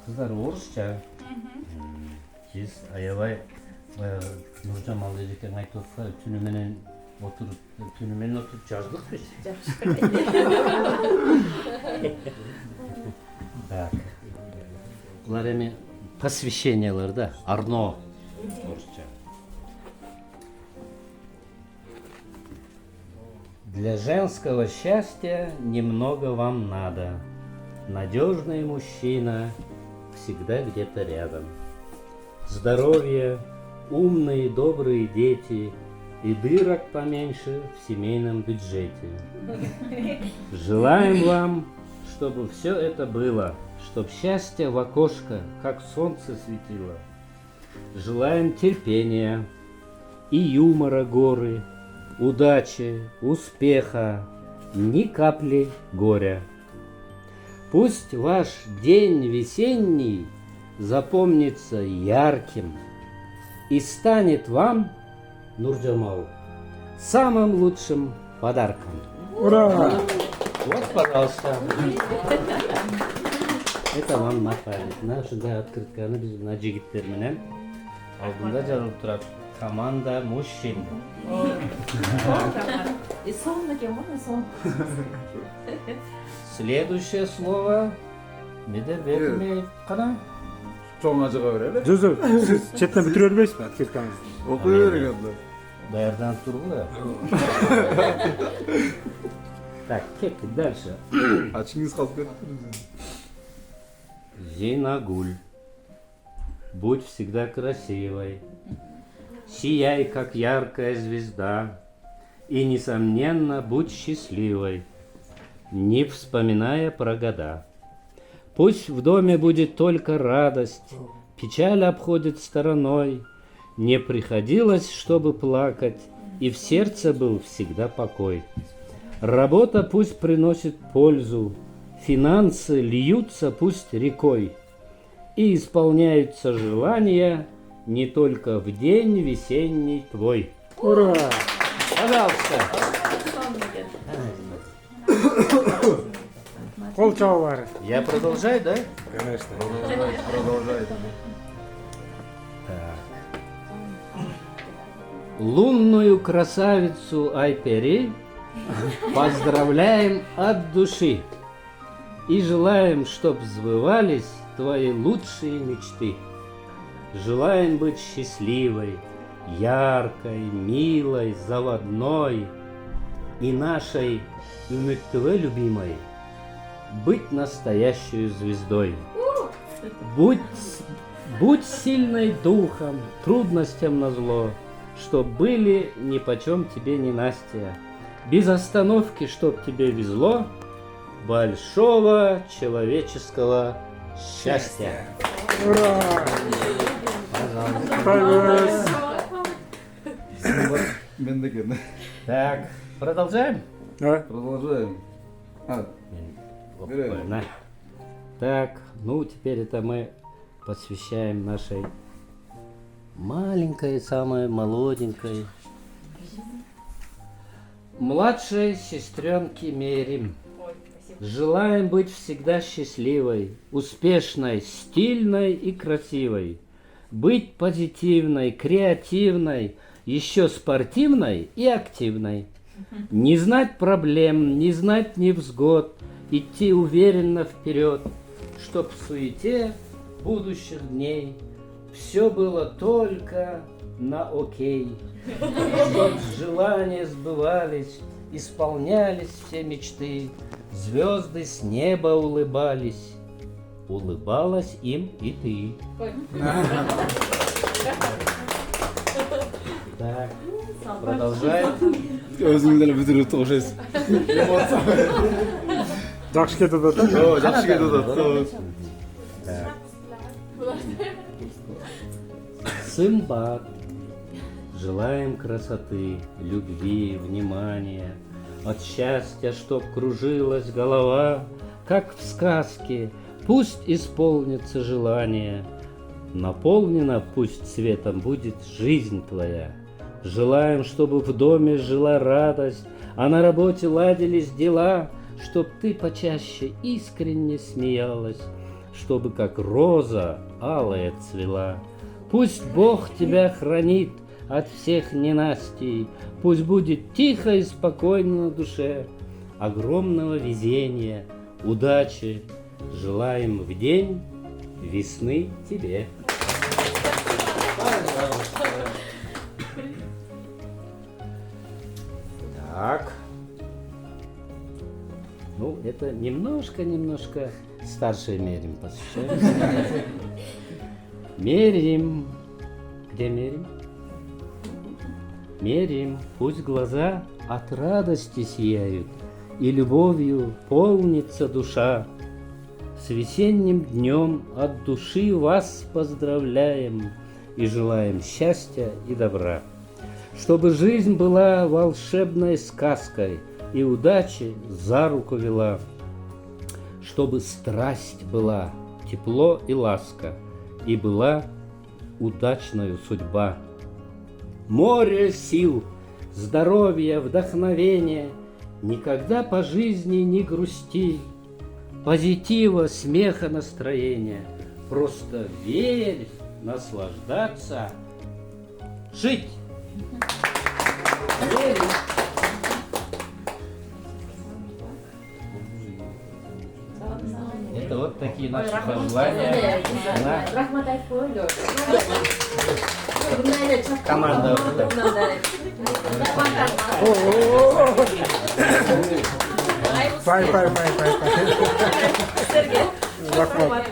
Kızlar orusça. Siz aябай Нуржамал эжекең айтып атпа, түнү менен отуруп жаздык биз. Так. Булар эми посвящениялар да, арно орусча. Для женского счастья немного вам надо. Надежный мужчина всегда где-то рядом. Здоровье, умные, добрые дети и дырок поменьше в семейном бюджете. Желаем вам, чтобы все это было, чтоб счастье в окошко, как солнце светило. Желаем терпения и юмора горы, удачи, успеха, ни капли горя. Пусть ваш день весенний запомнится ярким и станет вам, Нуржамал, самым лучшим подарком. Ура! Вот, пожалуйста. Это вам на память. Нашында открытканы біз мына жигиттер менен алдында жазылып турат. Команда мужчин. И сон на кем он сон. Следующее слово Медербек қана. Çoğun acığa verelim. Жүзі, сіз четтен бүтіре бермейсіз бе открыткаңызды? Okuyu verin abla. Даярданып тургула. Так, кеттик дальше. Açınız kalk ettiniz. Зинагуль, будь всегда красивой, сияй, как яркая звезда, и, несомненно, будь счастливой, не вспоминая про года. Пусть в доме будет только радость, печаль обходит стороной, не приходилось, чтобы плакать, и в сердце был всегда покой. Работа пусть приносит пользу, финансы льются пусть рекой, и исполняются желания не только в день весенний твой. Ура! Пожалуйста. Қол чабу. Я продолжаю, да? Конечно. Продолжайте. Лунную красавицу Айпери поздравляем от души и желаем, чтоб сбывались твои лучшие мечты. Желаем быть счастливой, яркой, милой, заводной и нашей Үмүттүбө любимой быть настоящей звездой. Будь сильной духом, трудностям назло, чтоб были нипочем тебе не Настя. Без остановки, чтоб тебе везло, большого человеческого счастья. Ура! Пожалуйста. Ben de geldim. Так, продолжаем? Продолжаем. А, На. Так, ну теперь это мы посвящаем нашей маленькой, самой молоденькой, младшей сестренке Мерим. Желаем быть всегда счастливой, успешной, стильной и красивой. Быть позитивной, креативной, еще спортивной и активной. Не знать проблем, не знать невзгод, идти уверенно вперед, чтоб в суете будущих дней все было только на окей. Чтоб желания сбывались, исполнялись все мечты, звезды с неба улыбались, улыбалась им и ты. Так, продолжаем. Özümden bütün toşes. Жақсы кетіп жатыр. О, жақсы кетіп жатыр. Сымбат. Желаем красоты, любви, внимания, от счастья, чтоб кружилась голова, как в сказке, пусть исполнится желание, наполнена пусть светом будет жизнь твоя. Желаем, чтобы в доме жила радость, а на работе ладились дела, чтоб ты почаще искренне смеялась, чтобы как роза алая цвела. Пусть Бог тебя хранит от всех ненастий, пусть будет тихо и спокойно на душе. Огромного везения, удачи желаем в день весны тебе. Так. Ну, это немножко старшие мерим посвящаем. Мерим. Где мерим? Мерим. Пусть глаза от радости сияют, и любовью полнится душа. С весенним днем от души вас поздравляем и желаем счастья и добра. Чтобы жизнь была волшебной сказкой и удачи за руку вела. Чтобы страсть была, тепло и ласка, и была удачною судьба. Море сил, здоровья, вдохновения, никогда по жизни не грусти. Позитива, смеха, настроения, просто верь, наслаждаться, жить. Верь. Это вот такие наши пожелания. На Рахмат айтып коелу. команда. Пай. Рахмат.